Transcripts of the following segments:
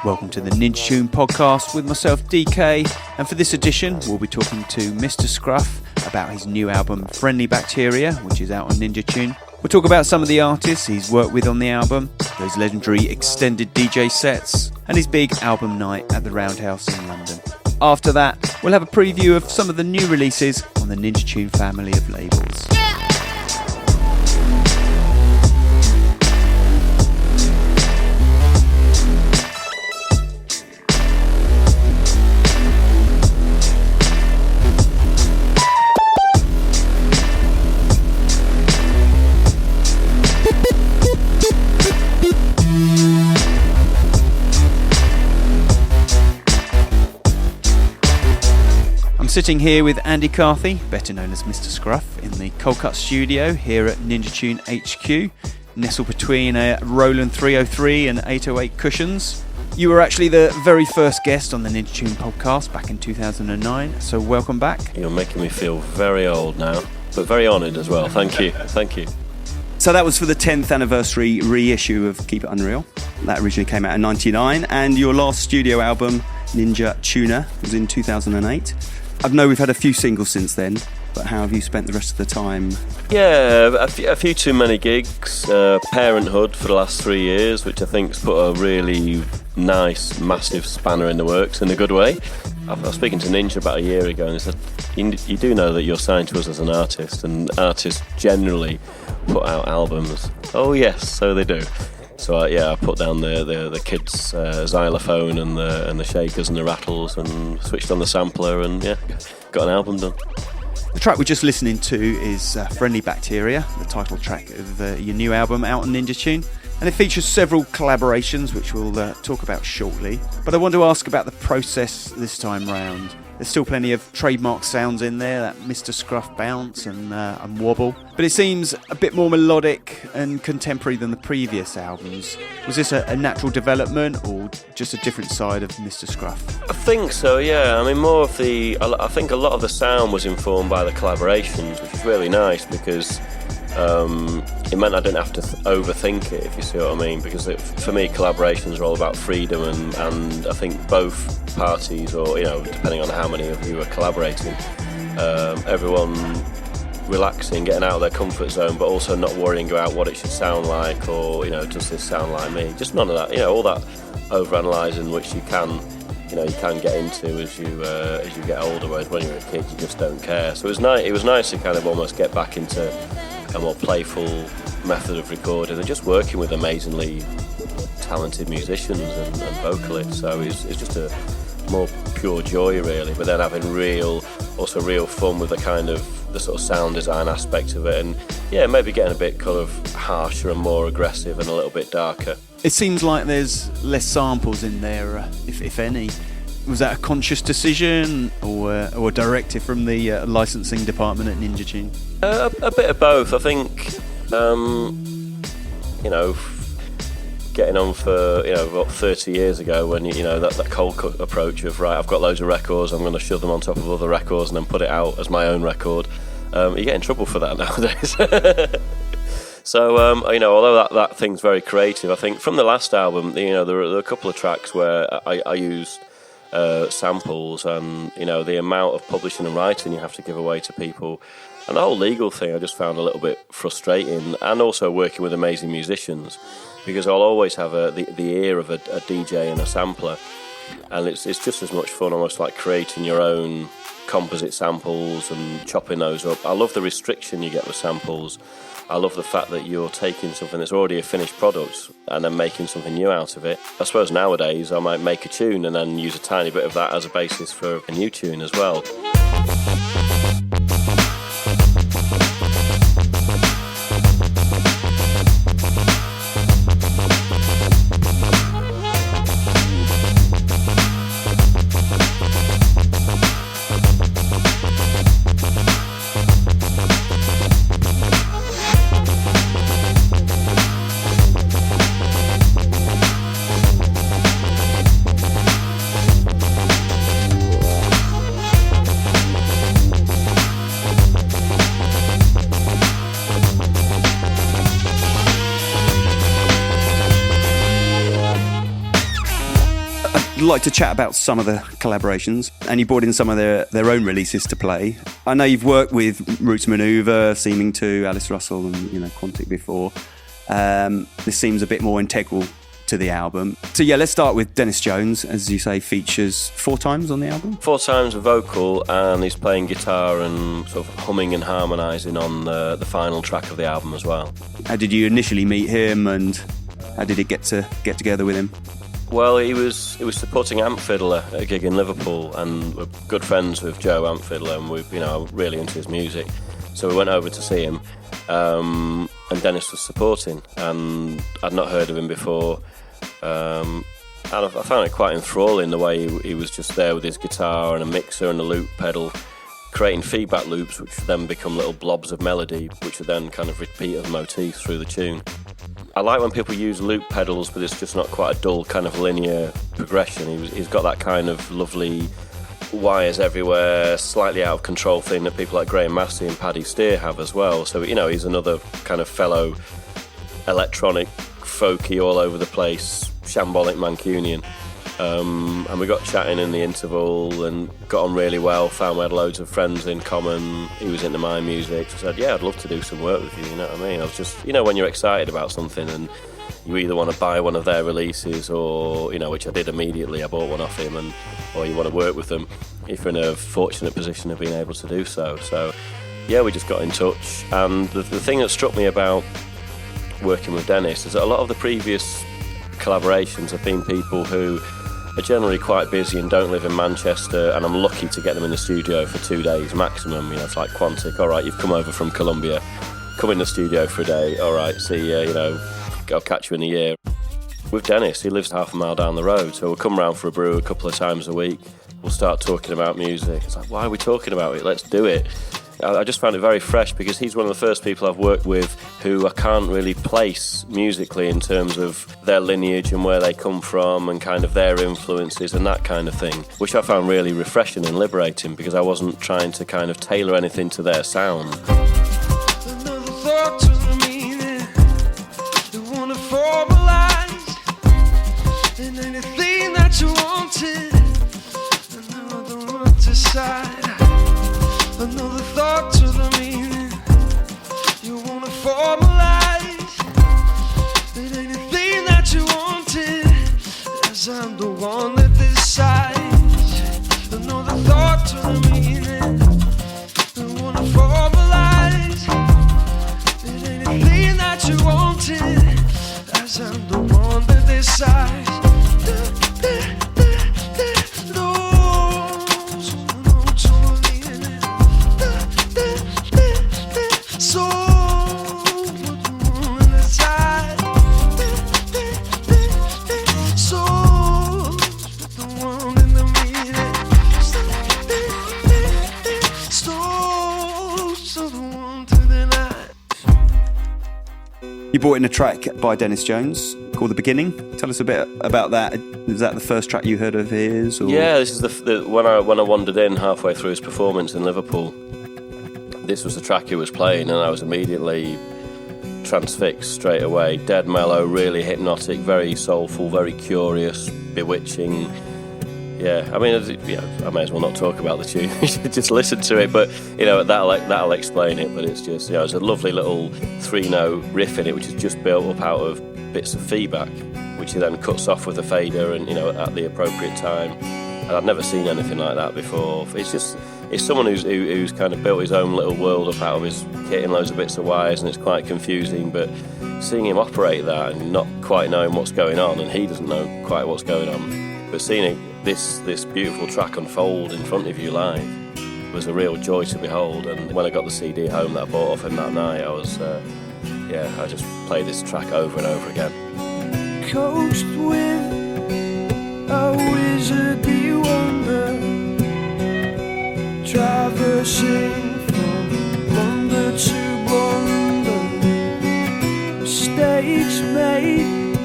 Welcome to the Ninja Tune podcast with myself, DK, and for this edition we'll be talking to Mr. Scruff about his new album Friendly Bacteria, which is out on Ninja Tune. We'll talk about some of the artists he's worked with on the album, those legendary extended DJ sets, and his big album night at the Roundhouse in London. After that, we'll have a preview of some of the new releases on the Ninja Tune family of labels. Sitting here with Andy Carthy, better known as Mr. Scruff, in the Cold Cut studio here at Ninja Tune HQ, nestled between a Roland 303 and 808 cushions. You were actually the very first guest on the Ninja Tune podcast back in 2009, so welcome back. You're making me feel very old now, but very honoured as well. Thank you. Thank you. So that was for the 10th anniversary reissue of Keep It Unreal. That originally came out in 99, and your last studio album, Ninja Tuner, was in 2008. I know we've had a few singles since then, but how have you spent the rest of the time? Yeah, a few too many gigs. Parenthood for the last 3 years, which I think's put a really nice, massive spanner in the works in a good way. I was speaking to Ninja about a year ago, and he said, you do know that you're signed to us as an artist, and artists generally put out albums. Oh yes, so they do. So I put down the kids' xylophone and the shakers and the rattles, and switched on the sampler, and got an album done. The track we're just listening to is Friendly Bacteria, the title track of your new album out on Ninja Tune, and it features several collaborations which we'll talk about shortly. But I want to ask about the process this time round. There's still plenty of trademark sounds in there, that Mr. Scruff bounce and wobble. But it seems a bit more melodic and contemporary than the previous albums. Was this a natural development or just a different side of Mr. Scruff? I think so, yeah. I mean, I think a lot of the sound was informed by the collaborations, which is really nice because it meant I didn't have to overthink it, if you see what I mean, because for me collaborations are all about freedom, and I think both parties, or depending on how many of you are collaborating, everyone relaxing, getting out of their comfort zone, but also not worrying about what it should sound like, or does this sound like me? Just none of that, all that overanalyzing, which you can get into as you get older, whereas when you're a kid you just don't care. So it was nice to kind of almost get back into a more playful method of recording and just working with amazingly talented musicians and vocalists. So it's just a more pure joy really, but then having real fun with the sort of sound design aspect of it, and maybe getting a bit kind of harsher and more aggressive and a little bit darker. It seems like there's less samples in there, if any. Was that a conscious decision or a directive from the licensing department at Ninja Tune? A bit of both. I think, getting on for, about 30 years ago when, that cold cut approach of, right, I've got loads of records, I'm going to shove them on top of other records and then put it out as my own record. You get in trouble for that nowadays. So, although that thing's very creative, I think from the last album, there were a couple of tracks where I used samples, and the amount of publishing and writing you have to give away to people, and the whole legal thing I just found a little bit frustrating, and also working with amazing musicians, because I'll always have the ear of a DJ and a sampler, and it's just as much fun almost like creating your own composite samples and chopping those up. I love the restriction you get with samples. I love the fact that you're taking something that's already a finished product and then making something new out of it. I suppose nowadays I might make a tune and then use a tiny bit of that as a basis for a new tune as well. I'd like to chat about some of the collaborations, and you brought in some of their own releases to play. I know you've worked with Roots Maneuver, Seeming to, Alice Russell, and Quantic before. This seems a bit more integral to the album. So yeah, let's start with Dennis Jones, as you say, features 4 times on the album. 4 times a vocal, and he's playing guitar and sort of humming and harmonising on the final track of the album as well. How did you initially meet him, and how did it get together with him? Well, he was supporting Amp Fiddler at a gig in Liverpool, and we're good friends with Joe Amp Fiddler, and we're really into his music. So we went over to see him, and Dennis was supporting, and I'd not heard of him before. And I found it quite enthralling the way he was just there with his guitar and a mixer and a loop pedal, creating feedback loops which then become little blobs of melody, which are then kind of repeat of motifs through the tune. I like when people use loop pedals, but it's just not quite a dull kind of linear progression. He's got that kind of lovely wires everywhere, slightly out of control thing that people like Graham Massey and Paddy Steer have as well. So he's another kind of fellow electronic, folky, all over the place, shambolic Mancunian. And we got chatting in the interval and got on really well, found we had loads of friends in common. He was into my music, so I said, yeah, I'd love to do some work with you, you know what I mean? I was just, when you're excited about something and you either want to buy one of their releases or, which I did immediately, I bought one off him, or you want to work with them, if you're in a fortunate position of being able to do so. So, yeah, we just got in touch, and the thing that struck me about working with Dennis is that a lot of the previous collaborations have been people who are generally quite busy and don't live in Manchester, and I'm lucky to get them in the studio for 2 days maximum. It's like Quantic, all right, you've come over from Colombia, come in the studio for a day, all right, see you, I'll catch you in a year. With Dennis, he lives half a mile down the road, so we'll come round for a brew a couple of times a week, we'll start talking about music. It's like, why are we talking about it? Let's do it. I just found it very fresh because he's one of the first people I've worked with who I can't really place musically in terms of their lineage and where they come from and kind of their influences and that kind of thing, which I found really refreshing and liberating because I wasn't trying to kind of tailor anything to their sound. Another thought to the meaning, you want to formalize in anything that you wanted, another one to decide. Another thought to the meaning, you want to formalize in anything that you wanted, as I'm the one that decides. Another thought to the meaning, you want to formalize in anything that you wanted, as I'm the one that decides. You brought in a track by Dennis Jones called The Beginning. Tell us a bit about that. Is that the first track you heard of his? Or? Yeah, this is when I wandered in halfway through his performance in Liverpool. This was the track he was playing, and I was immediately transfixed straight away. Dead mellow, really hypnotic, very soulful, very curious, bewitching. Yeah, I mean, I may as well not talk about the tune. You should just listen to it, but that'll explain it. But it's just, it's a lovely little 3-note riff in it, which is just built up out of bits of feedback, which he then cuts off with a fader and at the appropriate time. And I've never seen anything like that before. It's someone who's kind of built his own little world up out of his kit in loads of bits of wires, and it's quite confusing. But seeing him operate that and not quite knowing what's going on, and he doesn't know quite what's going on, but seeing this beautiful track unfold in front of you live was a real joy to behold. And when I got the CD home that I bought off him that night, I just played this track over and over again. Coast with a wizardy wonder, traversing from wonder to wonder, mistakes made,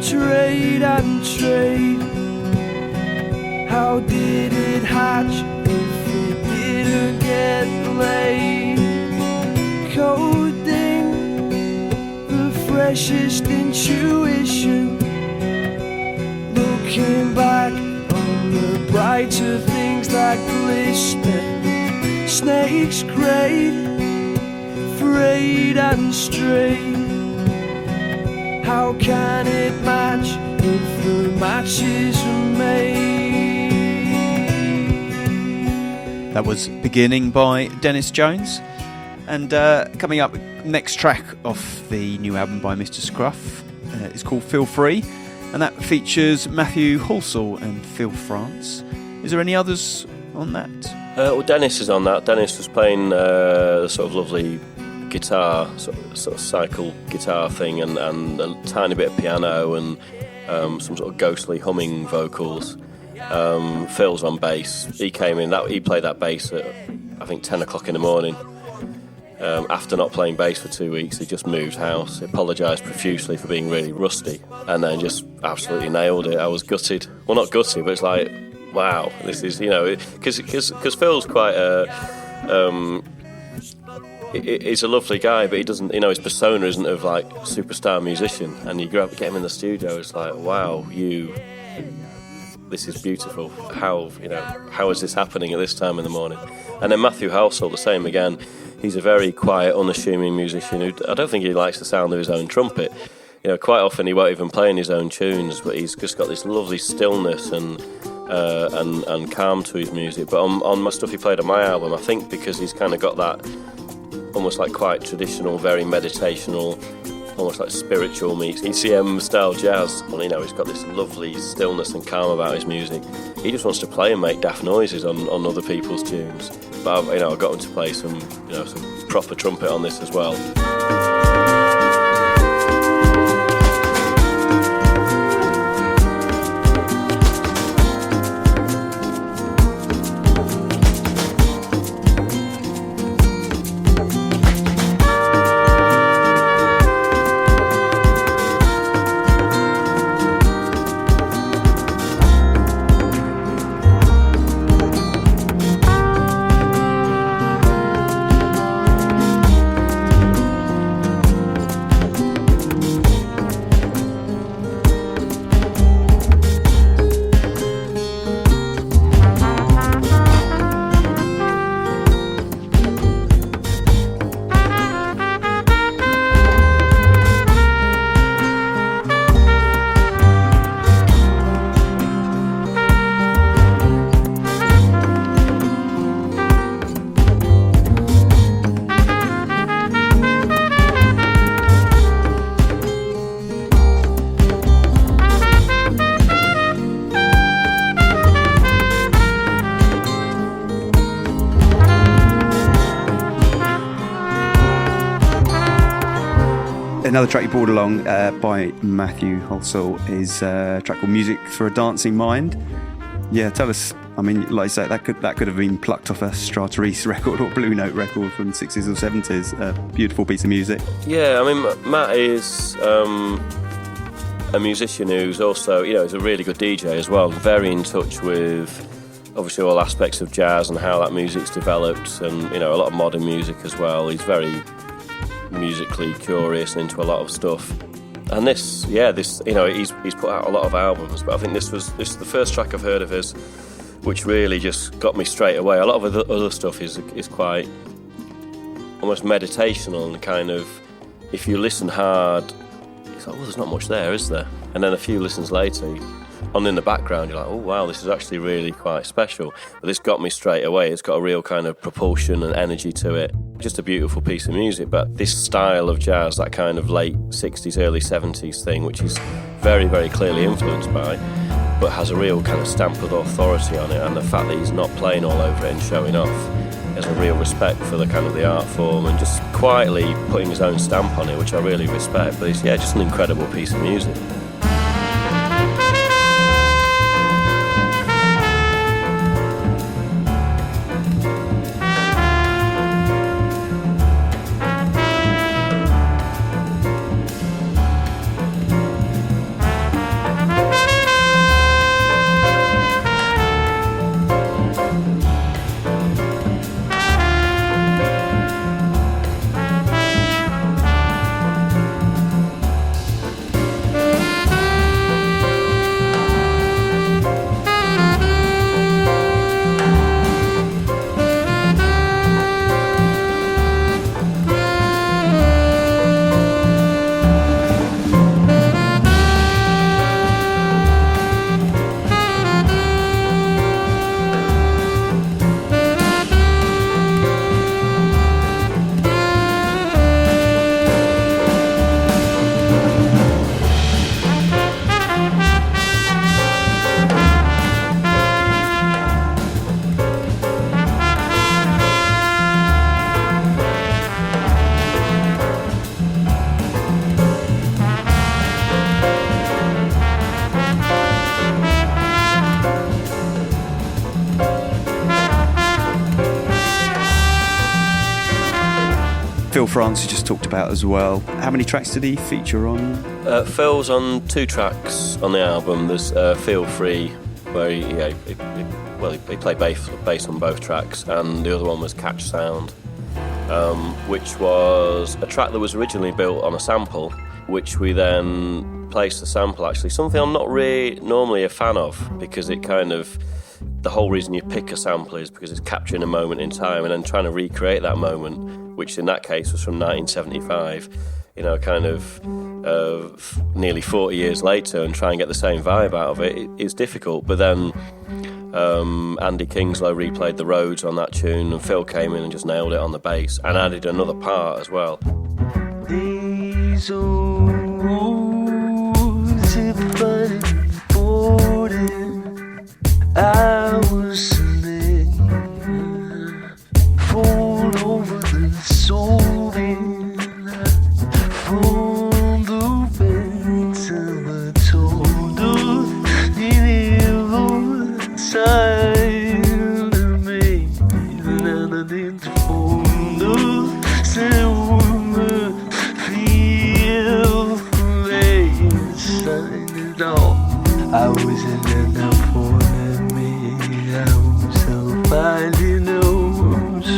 trade and trade. How did it hatch if it didn't get laid? Coding the freshest intuition, looking back sight of things like policemen, snakes great, frayed and straight. How can it match if the matches are made? That was Beginning by Dennis Jones. And coming up, next track off the new album by Mr. Scruff is called Feel Free, and that features Matthew Halsall and Phil France. Is there any others on that? Well, Dennis is on that. Dennis was playing the sort of lovely guitar, sort of cycle guitar thing, and a tiny bit of piano and some sort of ghostly humming vocals. Phil's on bass. He came in, he played that bass at I think 10 o'clock in the morning. After not playing bass for 2 weeks, he just moved house. He apologised profusely for being really rusty, and then just absolutely nailed it. I was gutted. Well, not gutted, but it's like, wow, this is, because Phil's quite he's a lovely guy, but he doesn't, his persona isn't of like superstar musician. And you get him in the studio, it's like, wow, this is beautiful. How is this happening at this time in the morning? And then Matthew Halsall, the same again. He's a very quiet, unassuming musician who I don't think he likes the sound of his own trumpet. Quite often he won't even play in his own tunes, but he's just got this lovely stillness and calm to his music. But on my stuff he played on my album, I think because he's kind of got that almost like quite traditional, very meditational, almost like spiritual meets ECM style jazz. Well, he's got this lovely stillness and calm about his music. He just wants to play and make daft noises on other people's tunes. But I got him to play some proper trumpet on this as well. Another track you brought along by Matthew Halsall is a track called Music for a Dancing Mind. Yeah, tell us, like I say, that could have been plucked off a Strata East record or Blue Note record from the 60s or 70s. A beautiful piece of music. Yeah, Matt is a musician who's also, is a really good DJ as well, very in touch with obviously all aspects of jazz and how that music's developed, and a lot of modern music as well. He's very musically curious and into a lot of stuff. And this he's put out a lot of albums, but I think this is the first track I've heard of his which really just got me straight away. A lot of the other stuff is quite almost meditational, and kind of, if you listen hard, it's like, well, there's not much there, is there? And then a few listens later, in the background, you're like, oh wow, this is actually really quite special. But this got me straight away. It's got a real kind of propulsion and energy to it. Just a beautiful piece of music. But this style of jazz, that kind of late 60s, early 70s thing, which is very, very clearly influenced by, but has a real kind of stamp of authority on it, and the fact that he's not playing all over it and showing off, has a real respect for the kind of the art form and just quietly putting his own stamp on it, which I really respect. But it's just an incredible piece of music. Phil France, you just talked about as well. How many tracks did he feature on? Phil's on 2 tracks on the album. There's Feel Free, where he played bass on both tracks, and the other one was Catch Sound, which was a track that was originally built on a sample, which we then placed the sample, actually, something I'm not really normally a fan of, because it kind of, the whole reason you pick a sample is because it's capturing a moment in time, and then trying to recreate that moment, which in that case was from 1975, you know, kind of nearly 40 years later, and try and get the same vibe out of it is difficult. But then Andy Kingslow replayed the Rhodes on that tune, and Phil came in and just nailed it on the bass and added another part as well. These roads, if I was there, fall over the soul from the beds of a total side of me, and I didn't fall the silver feel inside all. I was in the point of me, I was so finding those.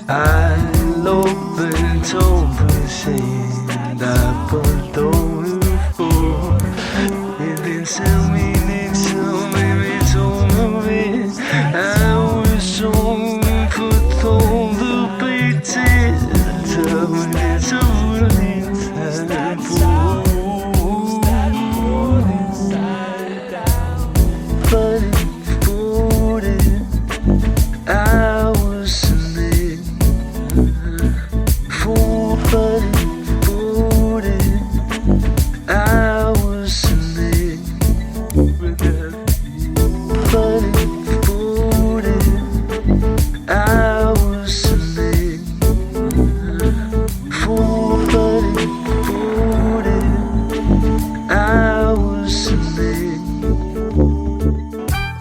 I love and told me saying I put on the floor, and then tell me, told me I was so put on the beat, tell me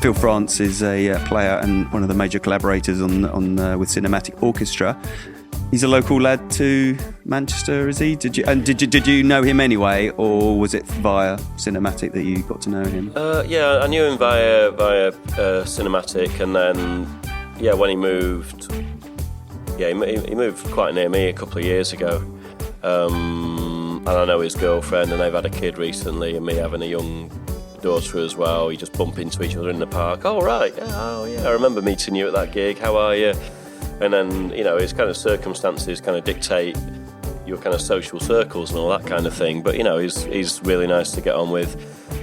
Phil France is a player and one of the major collaborators on with Cinematic Orchestra. He's a local lad to Manchester, is he? Did you know him anyway, or was it via Cinematic that you got to know him? Yeah, I knew him via Cinematic, and then when he moved, he moved quite near me a couple of years ago, and I know his girlfriend, and they've had a kid recently, and me having a young daughter as well. You just bump into each other in the park. Oh right, I remember meeting you at that gig. How are you? And then, you know, his kind of circumstances kind of dictate your kind of social circles and all that kind of thing. But, you know, he's really nice to get on with.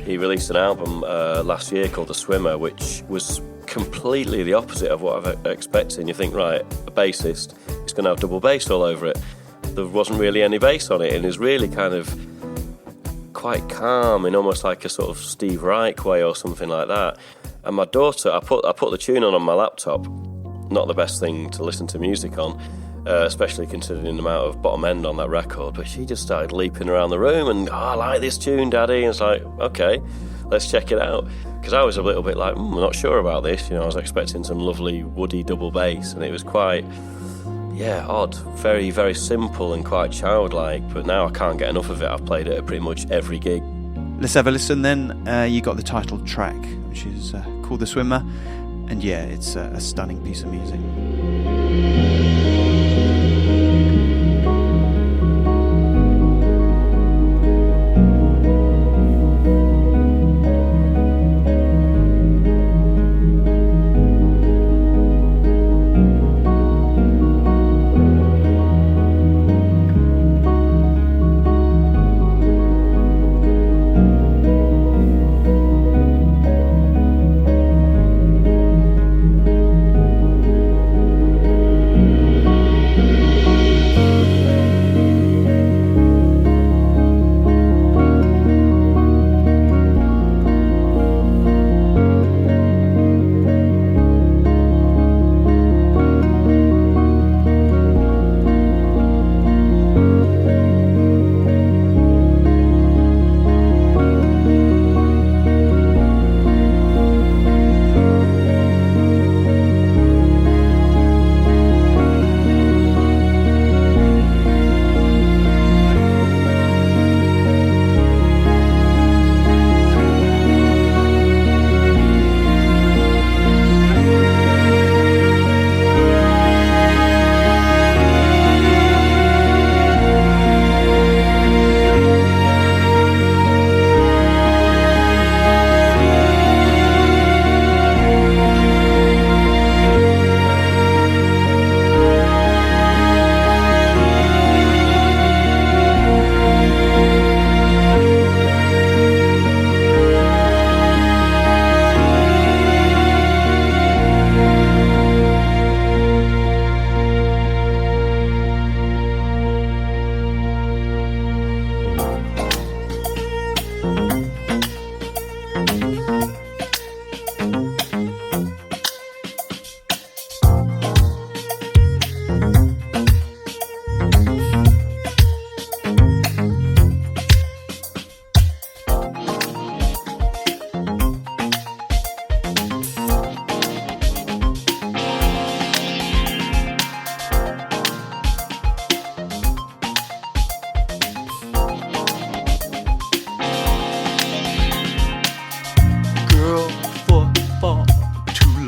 He released an album last year called The Swimmer, which was completely the opposite of what I've expected. You think, right, a bassist is going to have double bass all over it. There wasn't really any bass on it, and it's really kind of quite calm in almost like a sort of Steve Reich way or something like that. And my daughter, I put the tune on my laptop. Not the best thing to listen to music on, especially considering the amount of bottom end on that record, but she just started leaping around the room and, I like this tune, Daddy, and it's like, okay, let's check it out. Because I was a little bit like, I'm not sure about this, you know, I was expecting some lovely woody double bass, and it was quite, odd, very, very simple and quite childlike, but now I can't get enough of it. I've played it at pretty much every gig. Let's have a listen then. You got the title track, which is called The Swimmer, and it's a stunning piece of music.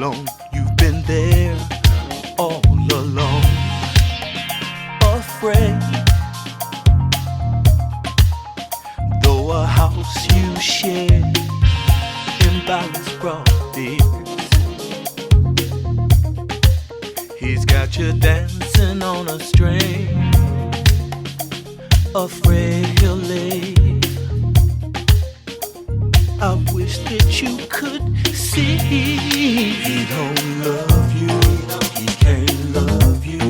alone. You've been there all alone. Afraid, though a house you share in balance profit. He's got you dancing on a string. Afraid he'll leave. I wish that you could see. He don't love you. He can't love you.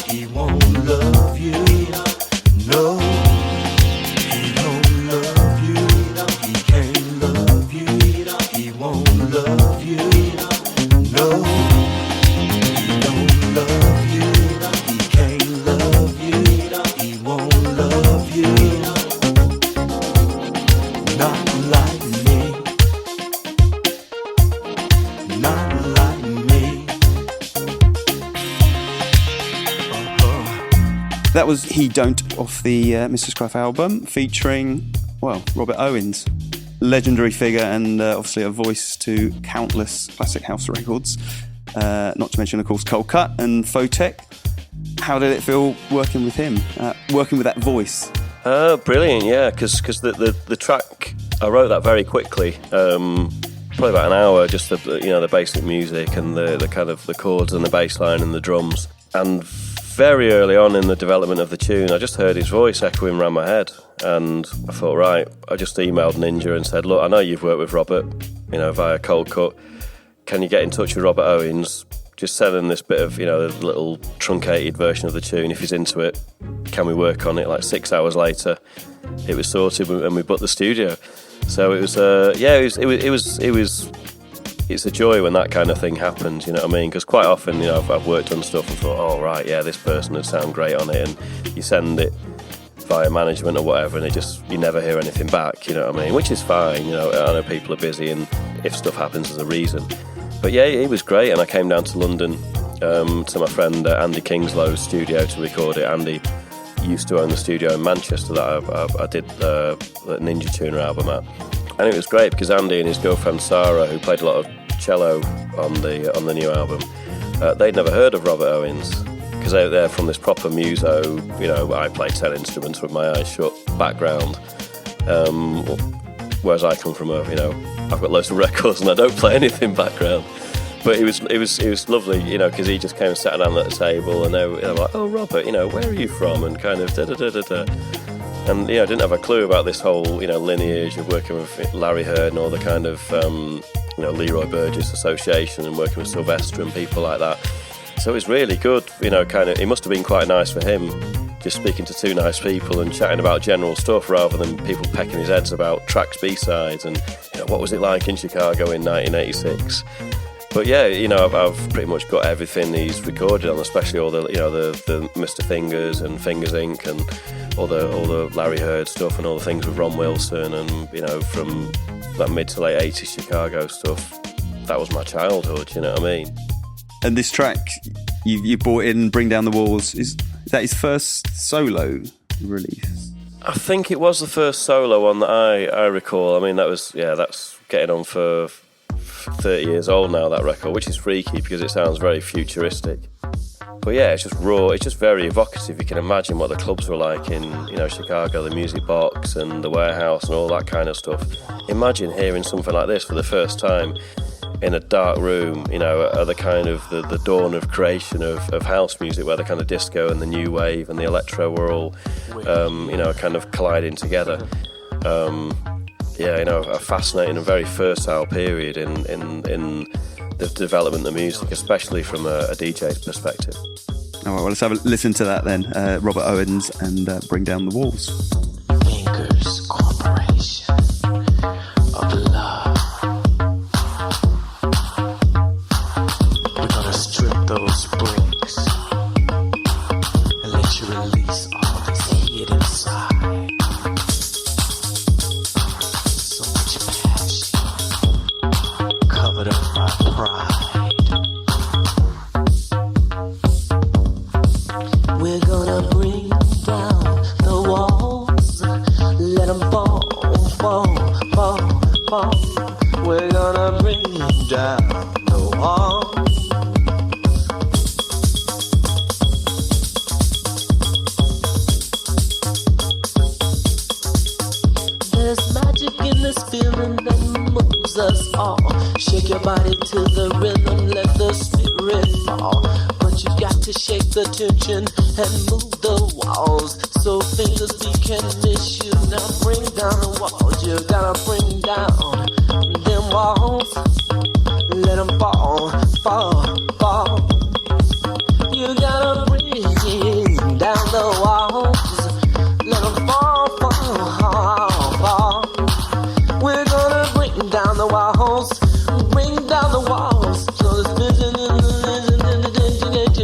He won't love you. No. He don't love you. He can't love you. He won't love you. No. He don't love you. He can't love you. He won't love you. Not like me. Not like me. That was He Don't off the Mr. Scruff album, featuring, well, Robert Owens. Legendary figure and obviously a voice to countless classic house records. Not to mention, of course, Cold Cut and Photech. How did it feel working with him, working with that voice? Brilliant, yeah, because the track, I wrote that very quickly, probably about an hour, just the basic music and the kind of the chords and the bass line and the drums. And very early on in the development of the tune, I just heard his voice echoing around my head, and I thought, right, I just emailed Ninja and said, look, I know you've worked with Robert, via Cold Cut. Can you get in touch with Robert Owens? Just send him this bit of, the little truncated version of the tune. If he's into it, can we work on it? Like 6 hours later, it was sorted and we booked the studio. So it was, it's a joy when that kind of thing happens, you know what I mean? Because quite often, I've worked on stuff and thought, oh, right, yeah, this person would sound great on it. And you send it via management or whatever, and you never hear anything back, you know what I mean? Which is fine, I know people are busy and if stuff happens, there's a reason. But yeah, it was great, and I came down to London to my friend Andy Kingslow's studio to record it. Andy used to own the studio in Manchester that I did the Ninja Tuner album at. And it was great because Andy and his girlfriend Sarah, who played a lot of cello on the new album, they'd never heard of Robert Owens because they're from this proper muso, I play 10 instruments with my eyes shut background. Whereas I come from I've got loads of records and I don't play anything background. But it was lovely, because he just came and sat down at the table and they were like, oh, Robert, where are you from? And kind of da-da-da-da-da. And, I didn't have a clue about this whole, lineage of working with Larry Heard and all the kind of, Leroy Burgess Association and working with Sylvester and people like that. So it was really good, it must have been quite nice for him just speaking to two nice people and chatting about general stuff rather than people pecking his heads about tracks, B-sides and, what was it like in Chicago in 1986. But yeah, I've pretty much got everything he's recorded on, especially all the the Mr. Fingers and Fingers Inc. and all the Larry Heard stuff and all the things with Ron Wilson and from that mid to late 80s Chicago stuff. That was my childhood, you know what I mean? And this track you brought in, Bring Down the Walls, is that his first solo release? I think it was the first solo one that I recall. I mean, that's getting on for 30 years old now, that record, which is freaky because it sounds very futuristic. But yeah, it's just raw, it's just very evocative. You can imagine what the clubs were like in, Chicago, the Music Box and the Warehouse and all that kind of stuff. Imagine hearing something like this for the first time in a dark room, at the kind of the dawn of creation of house music, where the kind of disco and the new wave and the electro were all, kind of colliding together. A fascinating and very fertile period in the development of music, especially from a DJ's perspective. All right, well, let's have a listen to that then. Robert Owens and Bring Down the Walls. Fingers Corporation of Love. We're gonna strip those bricks and let you release all this hid inside. So much passion covered up by pride. We're gonna bring down the walls, let them fall, fall, fall, fall. We're gonna bring down the walls. There's magic in this feeling that moves us all. Shake your body to the rhythm, let the spirit fall. But you got to shake the tension and move the walls, so fingers can miss you. Now bring down the walls, you gotta bring down them walls. Let them fall, fall, fall. You gotta bring down the walls. Let them fall, fall, fall. We're gonna bring down the walls, bring down the walls. So this vision in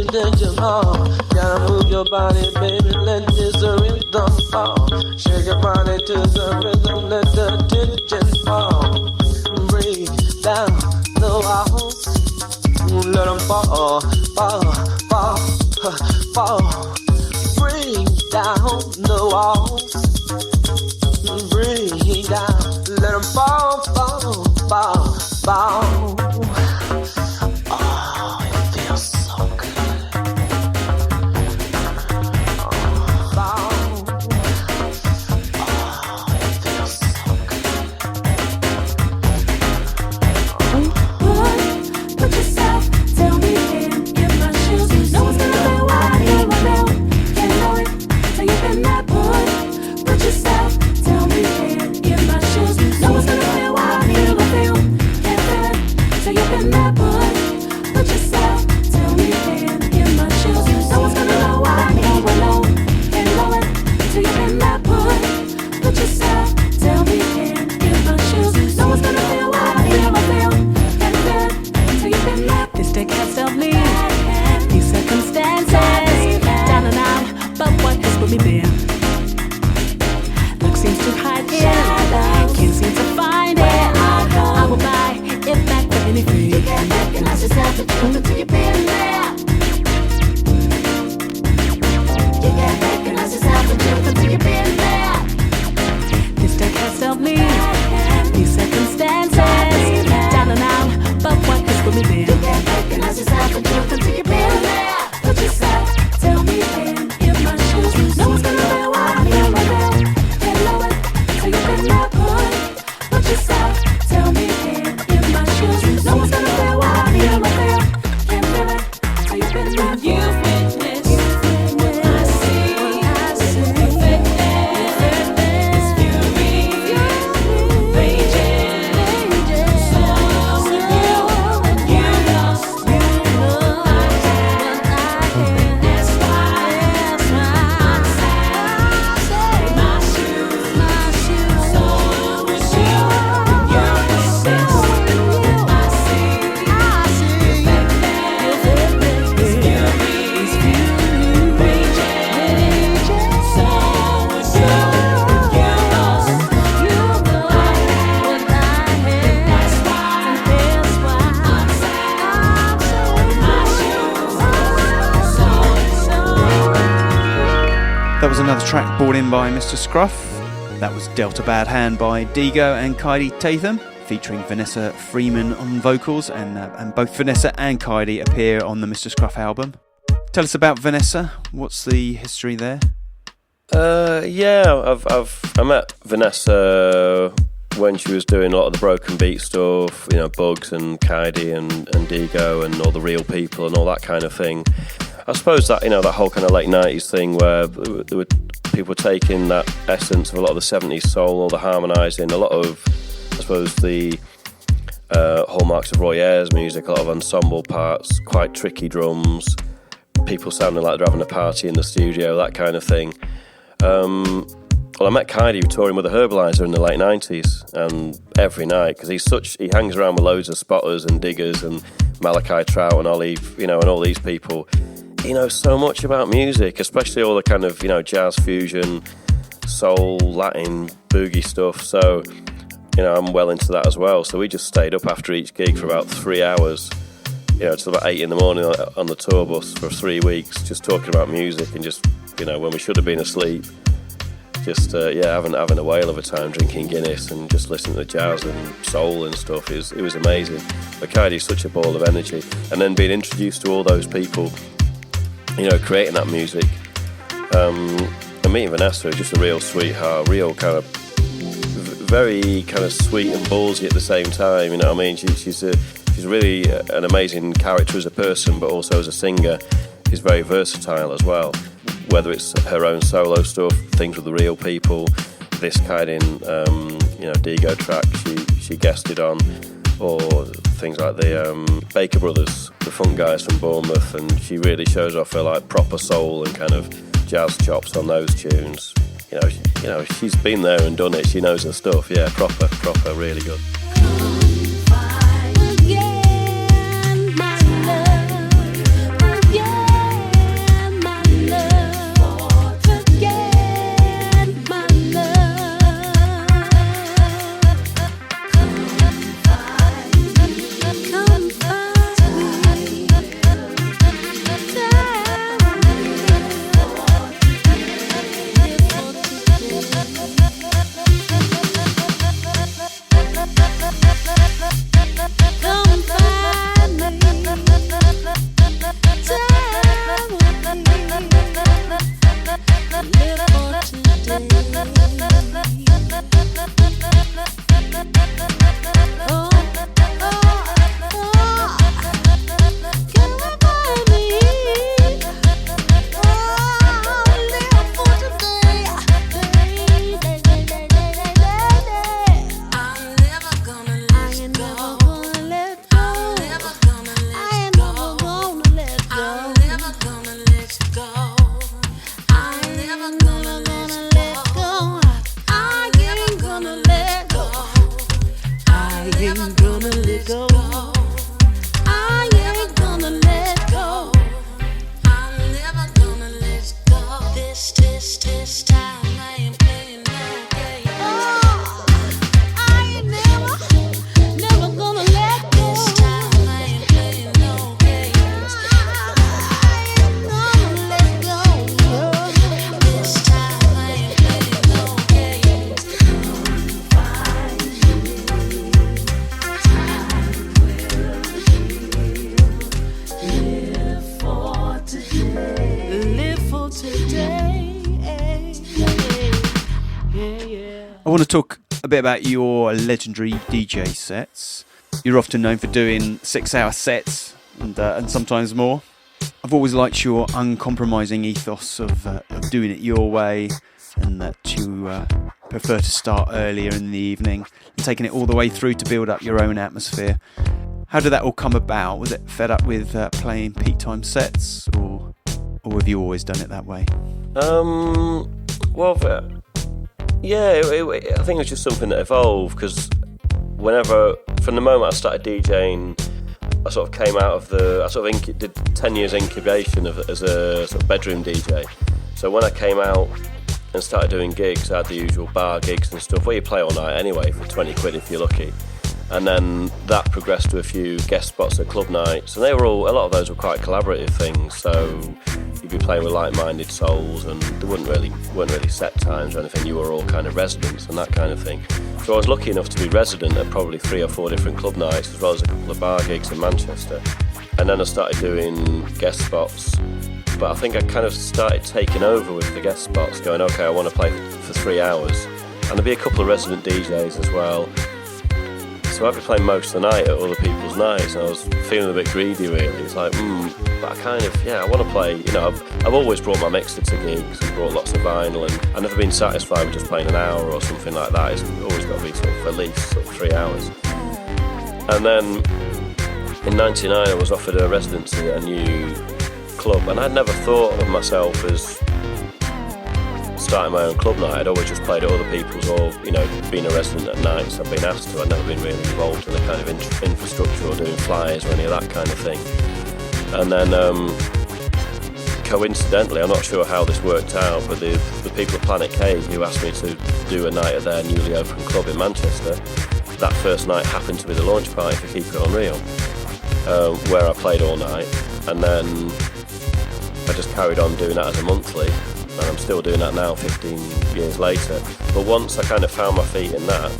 the oh, gotta move your body, baby, let this rhythm fall. Shake your body to the rhythm, let the tension fall. Bring down the walls, let them fall, fall, fall, fall. Bring down the walls, bring down, let them fall, fall, fall, fall. Oh, it feels so good. Another track brought in by Mr. Scruff. That was Delta Bad Hand by Digo and Carthy Tatham, featuring Vanessa Freeman on vocals, and both Vanessa and Carthy appear on the Mr. Scruff album. Tell us about Vanessa. What's the history there? I met Vanessa when she was doing a lot of the broken beat stuff, you know, Bugs and Carthy and Digo and all the Real People and all that kind of thing. I suppose that, you know, that whole kind of late 90s thing where there were people taking that essence of a lot of the 70s soul, all the harmonising, a lot of, I suppose, the hallmarks of Roy Ayers music, a lot of ensemble parts, quite tricky drums, people sounding like they're having a party in the studio, that kind of thing. Well, I met Carthy touring with the Herbalizer in the late 90s, and every night, because he hangs around with loads of spotters and diggers and Malachi Trout and Ollie, you know, and all these people. He knows so much about music, especially all the kind of, you know, jazz fusion, soul, Latin, boogie stuff. So, you know, I'm well into that as well. So we just stayed up after each gig for about 3 hours, you know, till about 8 in the morning on the tour bus for 3 weeks, just talking about music and just, you know, when we should have been asleep. just having a whale of a time drinking Guinness and just listening to jazz and soul and stuff. It was amazing. But Carthy's such a ball of energy, and then being introduced to all those people, you know, creating that music, and meeting Vanessa, just a real sweetheart, real kind of very kind of sweet and ballsy at the same time. You know what I mean? She's really an amazing character as a person, but also as a singer. She's very versatile as well. Whether it's her own solo stuff, things with the real people, this kind in Digo track she guested on, or things like the Baker Brothers, the funk guys from Bournemouth, and she really shows off her like proper soul and kind of jazz chops on those tunes. You know, she's been there and done it. She knows her stuff. Yeah, proper, really good. I want to talk a bit about your legendary DJ sets. You're often known for doing 6-hour sets and sometimes more. I've always liked your uncompromising ethos of doing it your way, and that you prefer to start earlier in the evening and taking it all the way through to build up your own atmosphere. How did that all come about? Was it fed up with playing peak time sets, or have you always done it that way? I think it was just something that evolved, because from the moment I started DJing, I sort of came out of did 10 years incubation as a sort of bedroom DJ. So when I came out and started doing gigs, I had the usual bar gigs and stuff where you play all night anyway for 20 quid if you're lucky. And then that progressed to a few guest spots at club nights, and a lot of those were quite collaborative things. So you'd be playing with like-minded souls, and there weren't really set times or anything. You were all kind of residents and that kind of thing. So I was lucky enough to be resident at probably 3 or 4 different club nights, as well as a couple of bar gigs in Manchester. And then I started doing guest spots, but I think I kind of started taking over with the guest spots, going, okay, I want to play for 3 hours. And there'd be a couple of resident DJs as well. So I'd be playing most of the night at other people's nights, and I was feeling a bit greedy really. It's like, but I kind of, I want to play, I've always brought my mixer to gigs and brought lots of vinyl, and I've never been satisfied with just playing an hour or something like that. It's always got to be sort of at least 3 hours. And then in 99 I was offered a residency at a new club, and I'd never thought of myself as starting my own club night. I'd always just played at other people's, or being a resident at nights I've been asked to. I'd never been really involved in the kind of infrastructure or doing flyers or any of that kind of thing. And then coincidentally, I'm not sure how this worked out, but the people at Planet K who asked me to do a night at their newly opened club in Manchester, that first night happened to be the launch party for Keep It Unreal, where I played all night. And then I just carried on doing that as a monthly. and I'm still doing that now 15 years later. But once I kind of found my feet in that,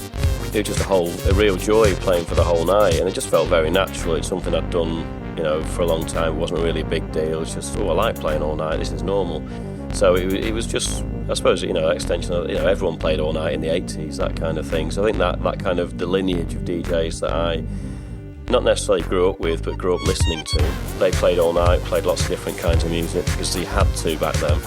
it was just a real joy playing for the whole night, and it just felt very natural. It's something I'd done, for a long time. It wasn't really a big deal. It's just, I like playing all night, this is normal. So it was just, I suppose, extension of, everyone played all night in the 80s, that kind of thing. So I think that kind of the lineage of DJs that I not necessarily grew up with, but grew up listening to. They played all night, played lots of different kinds of music because they had to back then.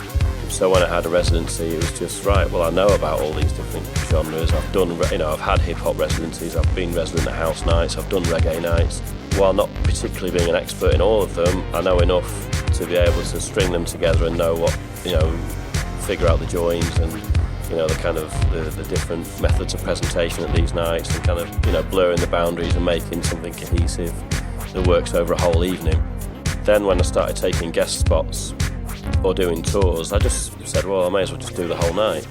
So when I had a residency, it was just, right, well, I know about all these different genres. I've done, I've had hip-hop residencies, I've been resident at house nights, I've done reggae nights. While not particularly being an expert in all of them, I know enough to be able to string them together and know what, figure out the joins and, the kind of the different methods of presentation at these nights and kind of, blurring the boundaries and making something cohesive that works over a whole evening. Then when I started taking guest spots or doing tours, I just said, well, I may as well just do the whole night,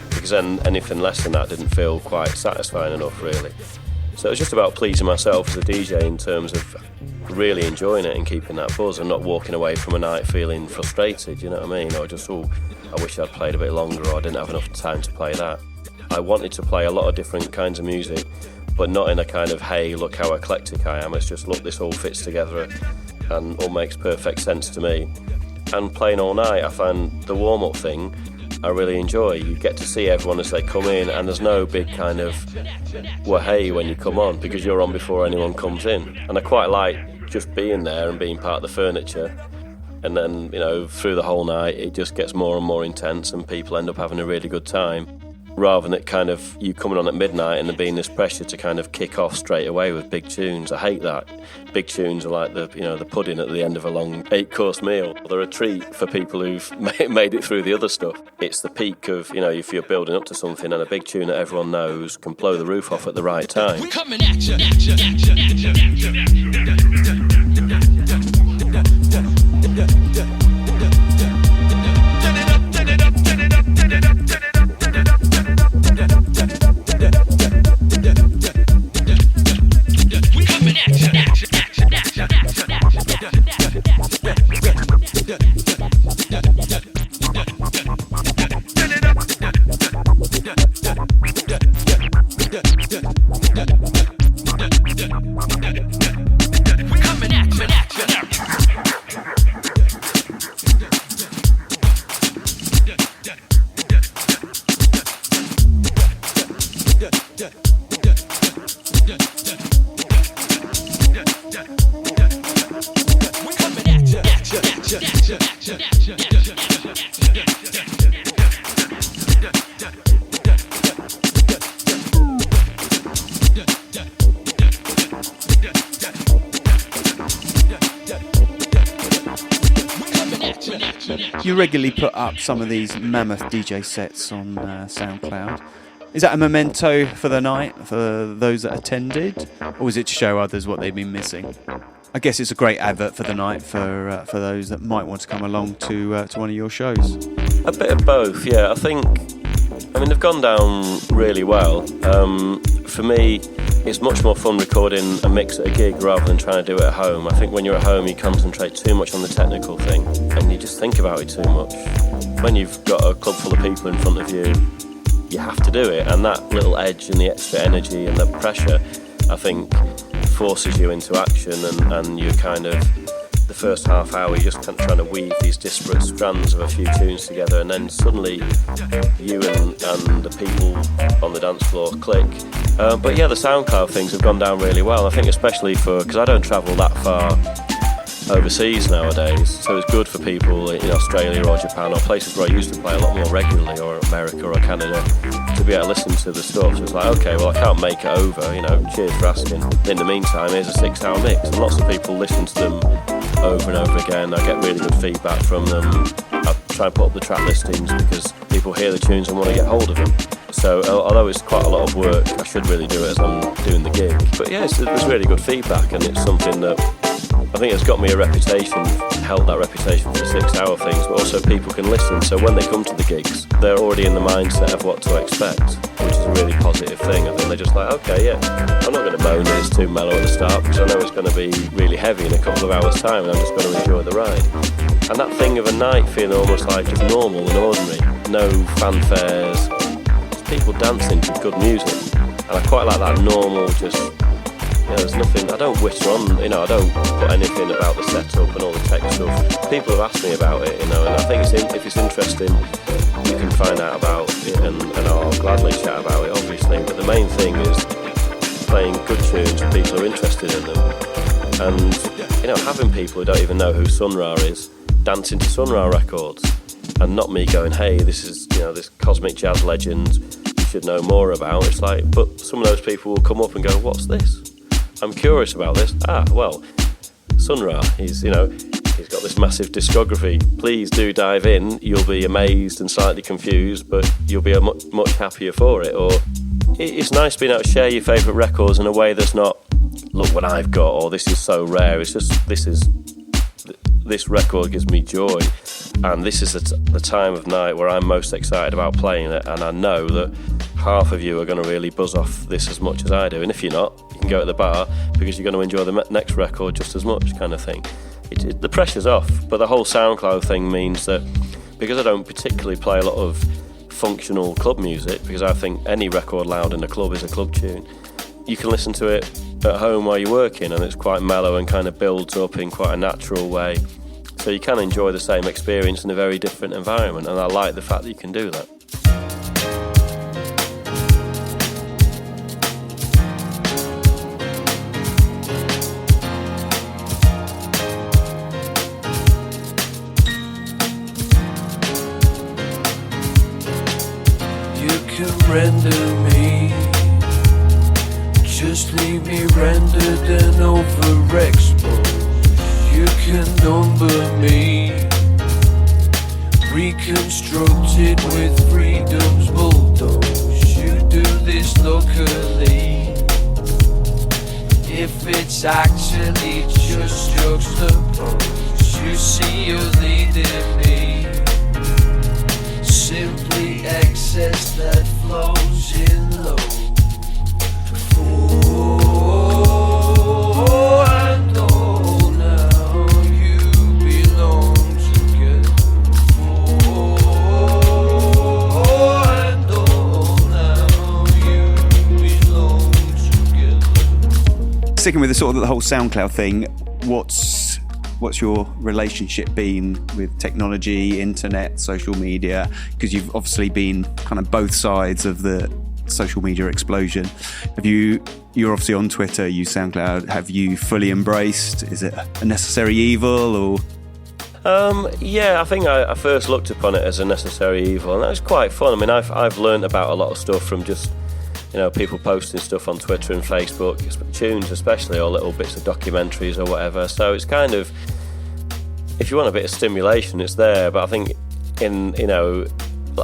because then anything less than that didn't feel quite satisfying enough, really. So it was just about pleasing myself as a DJ in terms of really enjoying it and keeping that buzz and not walking away from a night feeling frustrated, you know what I mean? Or just, I wish I'd played a bit longer, or I didn't have enough time to play that. I wanted to play a lot of different kinds of music, but not in a kind of, hey, look how eclectic I am. It's just, look, this all fits together and all makes perfect sense to me. And playing all night, I find the warm-up thing I really enjoy. You get to see everyone as they come in, and there's no big kind of, well, hey, when you come on, because you're on before anyone comes in. And I quite like just being there and being part of the furniture. And then, through the whole night, it just gets more and more intense, and people end up having a really good time, rather than it kind of you coming on at midnight and there being this pressure to kind of kick off straight away with big tunes. I hate that. Big tunes are like the pudding at the end of a long 8-course meal. They're a treat for people who've made it through the other stuff. It's the peak of, if you're building up to something, and a big tune that everyone knows can blow the roof off at the right time. We're coming at you. You regularly put up some of these mammoth DJ sets on SoundCloud. Is that a memento for the night, for those that attended? Or was it to show others what they've been missing? I guess it's a great advert for the night for those that might want to come along to one of your shows. A bit of both, yeah. I think, they've gone down really well. For me, it's much more fun recording a mix at a gig rather than trying to do it at home. I think when you're at home, you concentrate too much on the technical thing and you just think about it too much. When you've got a club full of people in front of you, you have to do it, and that little edge and the extra energy and the pressure, I think, forces you into action, and you're kind of, the first half hour, you're just kind of trying to weave these disparate strands of a few tunes together, and then suddenly you and the people on the dance floor click. But yeah, the SoundCloud things have gone down really well. I think especially because I don't travel that far overseas nowadays, so it's good for people in Australia or Japan or places where I used to play a lot more regularly, or America or Canada, to be able to listen to the stuff. So it's like, okay, well, I can't make it over, cheers for asking. In the meantime, here's a 6-hour mix, and lots of people listen to them over and over again. I get really good feedback from them. I try and put up the track listings because people hear the tunes and want to get hold of them. So although it's quite a lot of work, I should really do it as I'm doing the gig. But yeah, there's really good feedback, and it's something that I think it's got me a reputation, held that reputation for the 6-hour things, but also people can listen. So when they come to the gigs, they're already in the mindset of what to expect, which is a really positive thing. I think they're just like, okay, yeah, I'm not going to moan that it's too mellow at the start because I know it's going to be really heavy in a couple of hours' time, and I'm just going to enjoy the ride. And that thing of a night feeling almost like just normal and ordinary, no fanfares, just people dancing to good music. And I quite like that normal, just, there's nothing, I don't whisper on, I don't put anything about the setup and all the tech stuff. People have asked me about it, and I think if it's interesting, you can find out about it, and I'll gladly chat about it, obviously. But the main thing is playing good tunes, people are interested in them. And, having people who don't even know who Sun Ra is, dancing to Sun Ra records, and not me going, hey, this is, this cosmic jazz legend you should know more about. It's like, but some of those people will come up and go, what's this? I'm curious about this. Well, Sun Ra, he's got this massive discography. Please do dive in. You'll be amazed and slightly confused, but you'll be much happier for it. Or it's nice being able to share your favourite records in a way that's not, look what I've got, or this is so rare. It's just, this record gives me joy, and this is the time of night where I'm most excited about playing it, and I know that half of you are going to really buzz off this as much as I do, and if you're not, you can go at the bar because you're going to enjoy the next record just as much, kind of thing. The pressure's off, but the whole SoundCloud thing means that because I don't particularly play a lot of functional club music, because I think any record loud in a club is a club tune, you can listen to it at home while you're working, and it's quite mellow and kind of builds up in quite a natural way. So you can enjoy the same experience in a very different environment, and I like the fact that you can do that. You can render me, just leave me rendered and overexposed. You can number me, reconstructed with freedom's bulldoze. You do this locally, if it's actually just juxtaposed. You see you're leading me, simply excess that flows in low. Oh, I know now you belong together. Oh, I know now you belong together. Sticking with the whole SoundCloud thing, what's your relationship been with technology, internet, social media? Because you've obviously been kind of both sides of the social media explosion. You're obviously on Twitter, you SoundCloud. Have you fully embraced? Is it a necessary evil, or? Yeah, I think I first looked upon it as a necessary evil, and that was quite fun. I mean, I've learned about a lot of stuff from just people posting stuff on Twitter and Facebook, tunes especially, or little bits of documentaries or whatever. So it's kind of, if you want a bit of stimulation, it's there. But I think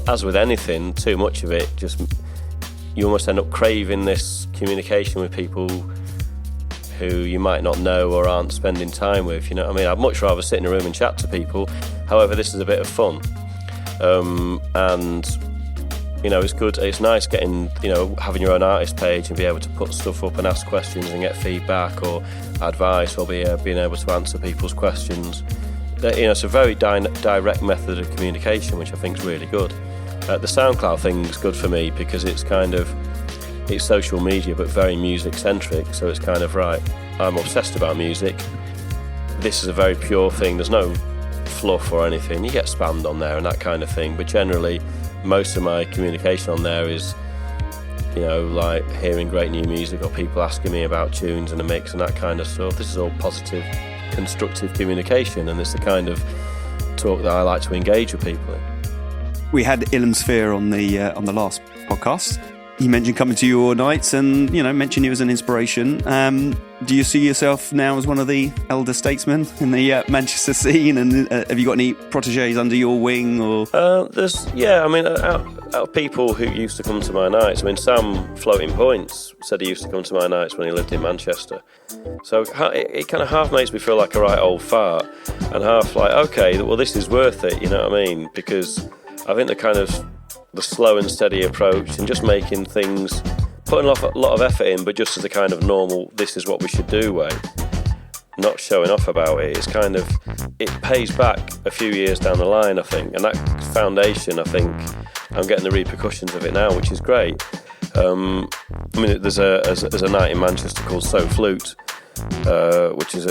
as with anything, too much of it, just you almost end up craving this communication with people who you might not know or aren't spending time with. You know what I mean? I'd much rather sit in a room and chat to people. However, this is a bit of fun, and it's good. It's nice getting, having your own artist page and be able to put stuff up and ask questions and get feedback or advice, or being able to answer people's questions. It's a very direct method of communication, which I think is really good. The SoundCloud thing's good for me because it's social media but very music centric. So it's kind of, right, I'm obsessed about music. This is a very pure thing. There's no fluff or anything. You get spammed on there and that kind of thing, but generally most of my communication on there is like hearing great new music or people asking me about tunes and a mix and that kind of stuff. This is all positive, constructive communication, and it's the kind of talk that I like to engage with people in. We had Ilan Sphere on the last podcast. He mentioned coming to your nights and mentioned you as an inspiration. Do you see yourself now as one of the elder statesmen in the Manchester scene? And have you got any protégés under your wing? Or out of people who used to come to my nights, Sam Floating Points said he used to come to my nights when he lived in Manchester. So it kind of half makes me feel like a right old fart, and half like, okay, well, this is worth it. You know what I mean? Because I think the slow and steady approach and just making things, putting a lot of effort in, but just as a kind of normal, this is what we should do way, not showing off about it. It's kind of it pays back a few years down the line, I think, and that foundation, I think, I'm getting the repercussions of it now, which is great. I mean, there's a night in Manchester called So Flute, which is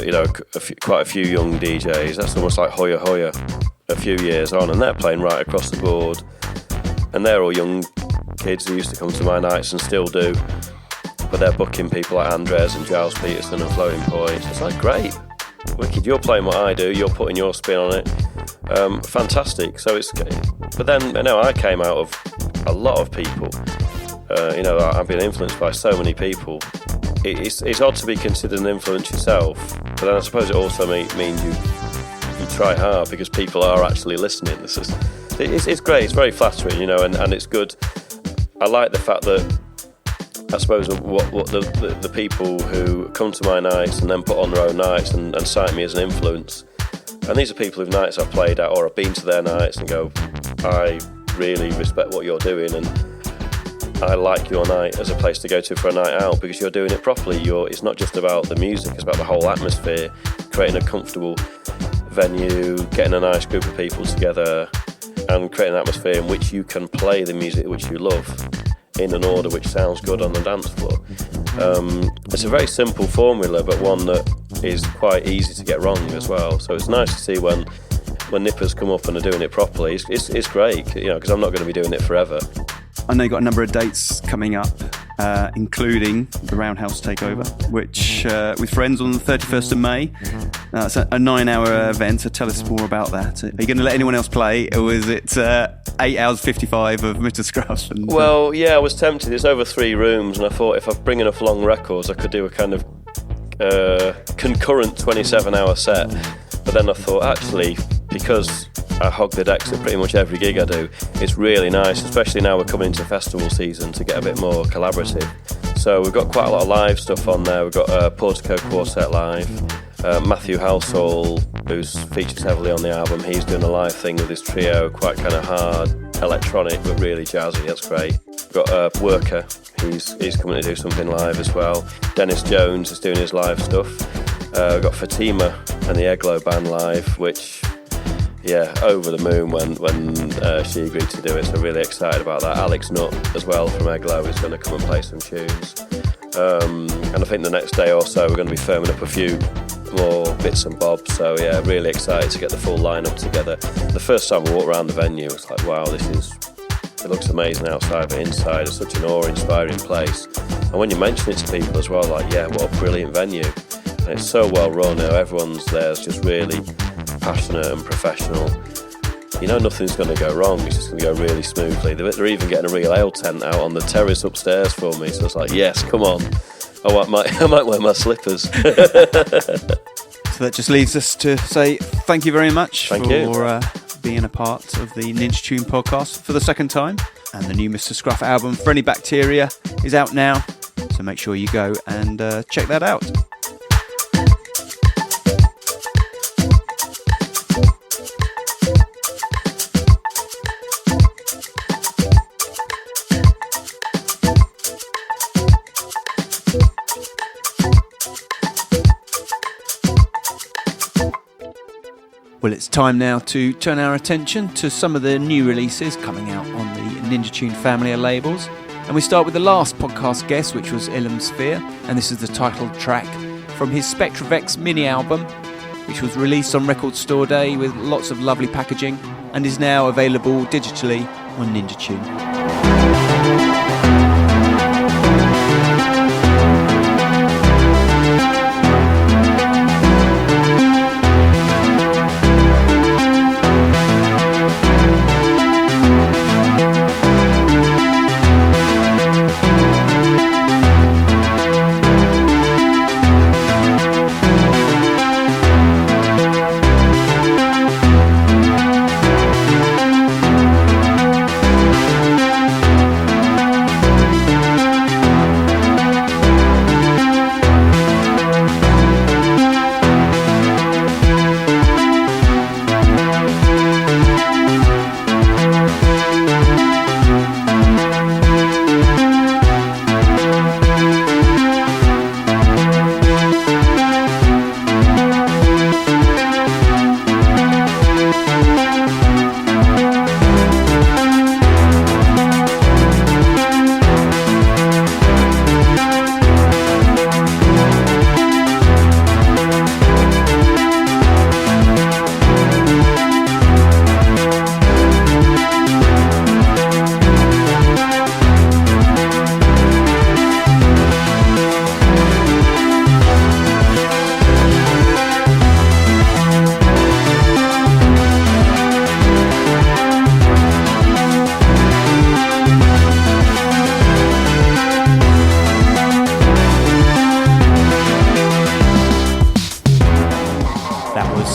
quite a few young DJs. That's almost like Hoya Hoya a few years on, and they're playing right across the board, and they're all young kids who used to come to my nights and still do, but they're booking people like Andres and Giles Peterson and Floating Points. It's like, great, wicked, you're playing what I do, you're putting your spin on it. Fantastic. So but then I came out of a lot of people. I've been influenced by so many people. It's odd to be considered an influence yourself, but then I suppose it also means you try hard because people are actually listening. It's great. It's very flattering, and it's good. I like the fact that I suppose what the people who come to my nights and then put on their own nights and cite me as an influence. And these are people whose nights I've played at or I've been to their nights and go, I really respect what you're doing and I like your night as a place to go to for a night out because you're doing it properly. It's not just about the music, it's about the whole atmosphere, creating a comfortable venue, getting a nice group of people together and creating an atmosphere in which you can play the music which you love in an order which sounds good on the dance floor. It's a very simple formula, but one that is quite easy to get wrong as well. So it's nice to see when nippers come up and are doing it properly. It's great, because I'm not going to be doing it forever. I know you've got a number of dates coming up, including the Roundhouse takeover, which with friends on the 31st of May. It's a 9-hour event, so tell us more about that. Are you going to let anyone else play, or is it 8 hours 55 of Mr. Scruff? Well, yeah, I was tempted. It's over 3 rooms, and I thought if I bring enough long records, I could do a kind of concurrent 27-hour set. But then I thought, actually, because I hog the decks at pretty much every gig I do, it's really nice, especially now we're coming into festival season, to get a bit more collaborative. So we've got quite a lot of live stuff on there. We've got Portico Quartet live, Matthew Halsall, who features heavily on the album, he's doing a live thing with his trio, quite kind of hard electronic but really jazzy. That's great. We've got Worker, he's coming to do something live as well. Dennis Jones is doing his live stuff. We've got Fatima and the Eglo band live, which, yeah, over the moon when she agreed to do it, so really excited about that. Alex Nutt as well from Eglo is going to come and play some tunes. And I think the next day or so we're going to be firming up a few more bits and bobs, so yeah, really excited to get the full lineup together. The first time we walked around the venue, it's like, wow, it looks amazing outside, but inside it's such an awe-inspiring place. And when you mention it to people as well, like, yeah, what a brilliant venue. And it's so well run, everyone's there is just really passionate and professional. Nothing's going to go wrong, it's just going to go really smoothly. They're even getting a real ale tent out on the terrace upstairs for me, so it's like, yes, come on, I might wear my slippers. So that just leaves us to say thank you very much for being a part of the Ninja Tune podcast for the second time. And the new Mr. Scruff album, Friendly Bacteria, is out now, so make sure you go and check that out. Well, it's time now to turn our attention to some of the new releases coming out on the Ninja Tune family of labels. And we start with the last podcast guest, which was Ilham Sphere, and this is the title track from his Spectravex mini album, which was released on Record Store Day with lots of lovely packaging and is now available digitally on Ninja Tune.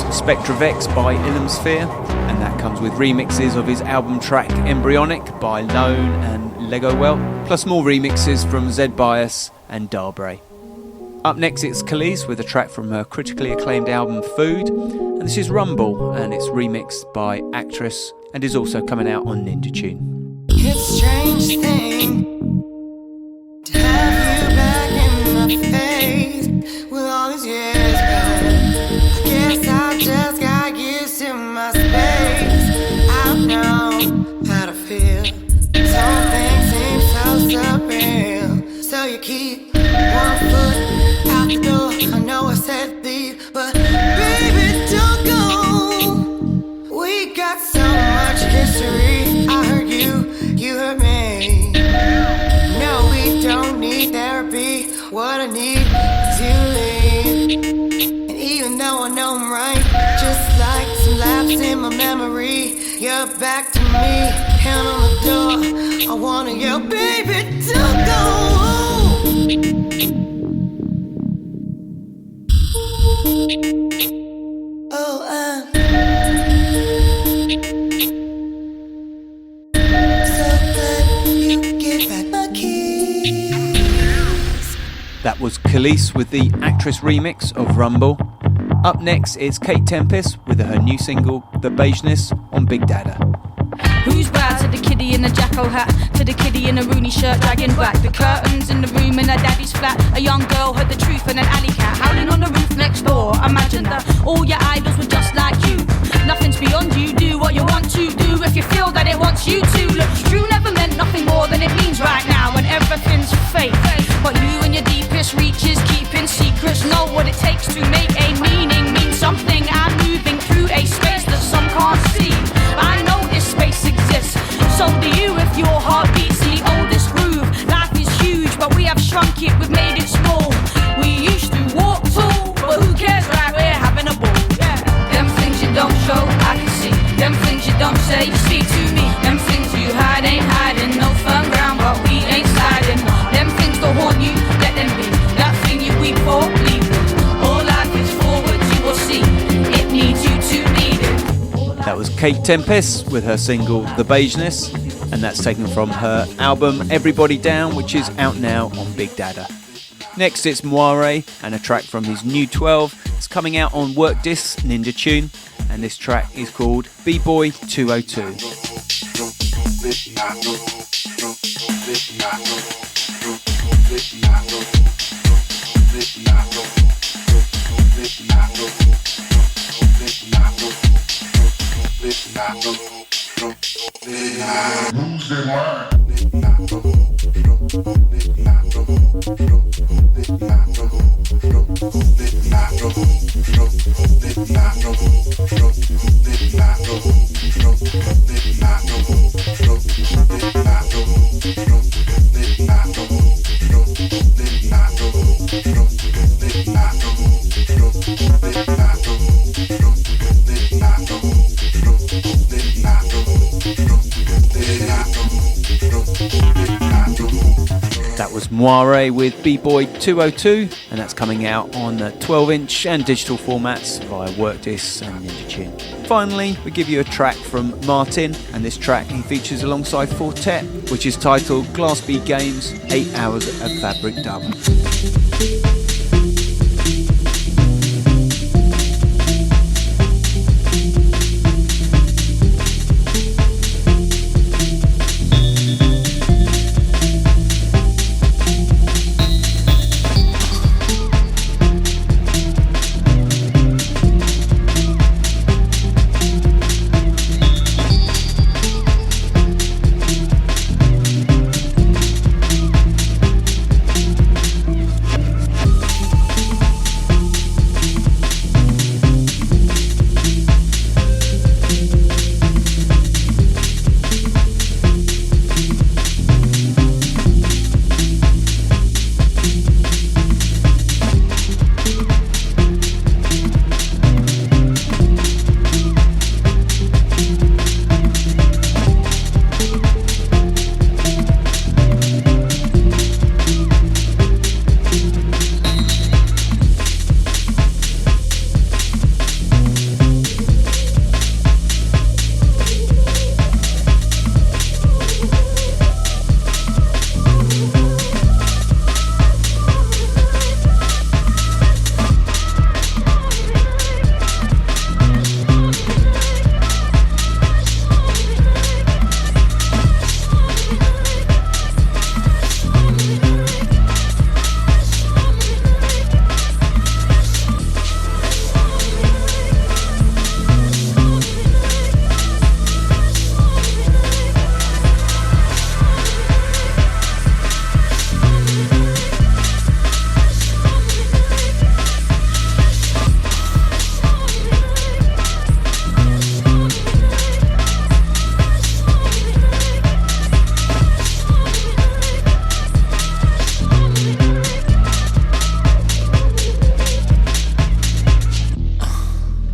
Spectravex by Illusphere, and that comes with remixes of his album track Embryonic by Lone and Lego Welt, plus more remixes from Zed Bias and Darbre. Up next it's Khalees with a track from her critically acclaimed album Food, and this is Rumble, and it's remixed by Actress and is also coming out on Ninja Tune. It's a strange thing to have you back in my face with all these years back. I guess I just got used to my space. I don't know how to feel. Some things seem so surreal. So you keep one foot out the door. I know I said leave, but baby, don't go. We got so much history. I heard you, you heard me. No, we don't need therapy. What I need is you leave. And even though I know I'm right, just like some lapse in my memory, you're back to me, hand on the door. I wanna yell, baby, don't go. Oh, That was Khalees with the Actress remix of Rumble. Up next is Kate Tempest with her new single, The Beigeness, on Big Dada. Who's bad? To the kiddie in a jackal hat, to the kiddie in a Rooney shirt dragging back the curtains in the room in her daddy's flat. A young girl heard the truth and an alley cat howling on the roof next door. Imagine that all your idols were just like you. Nothing's beyond you. Do what you want to do if you feel that it wants you to. Look, true never meant nothing more than it means right now, and everything's fake. But you and your deepest reaches, keeping secrets, know what it takes to make a meaning mean something. I'm moving through a space that some can't see. I know this space exists, so do you if your heart beats the oldest groove. Life is huge, but we have shrunk it, we've made it small. We used to walk tall, but who cares, right? We're having a ball. Them things you don't show, I can see. Them things you don't say, you speak to me. Them things you hide ain't hiding. No firm ground, but we ain't sliding. Them things don't haunt you, let them be. That thing you weep for, leave it. All life is forward, you will see. It needs you to lead it. That was Kate Tempest with her single The Beigeness, and that's taken from her album Everybody Down, which is out now on Big Dada. Next it's Moire and a track from his new 12. It's coming out on Work Dis Ninja Tune, and this track is called B-Boy 202. That was Moire with B-Boy 202, and that's coming out on 12-inch and digital formats via WorkDis and Ninja Tune. Finally, we give you a track from Martin, and this track he features alongside Fortet, which is titled Glass B Games 8 Hours of Fabric Dub.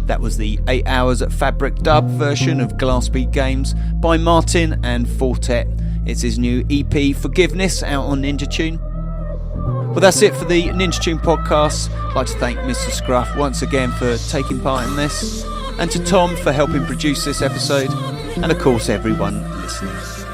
That was the 8 hours Fabric Dub version of Glassbeat Games by Martin and Fortet. It's his new EP Forgiveness out on Ninja Tune. Well, that's it for the Ninja Tune podcast. I'd like to thank Mr. Scruff once again for taking part in this, and to Tom for helping produce this episode, and of course everyone listening.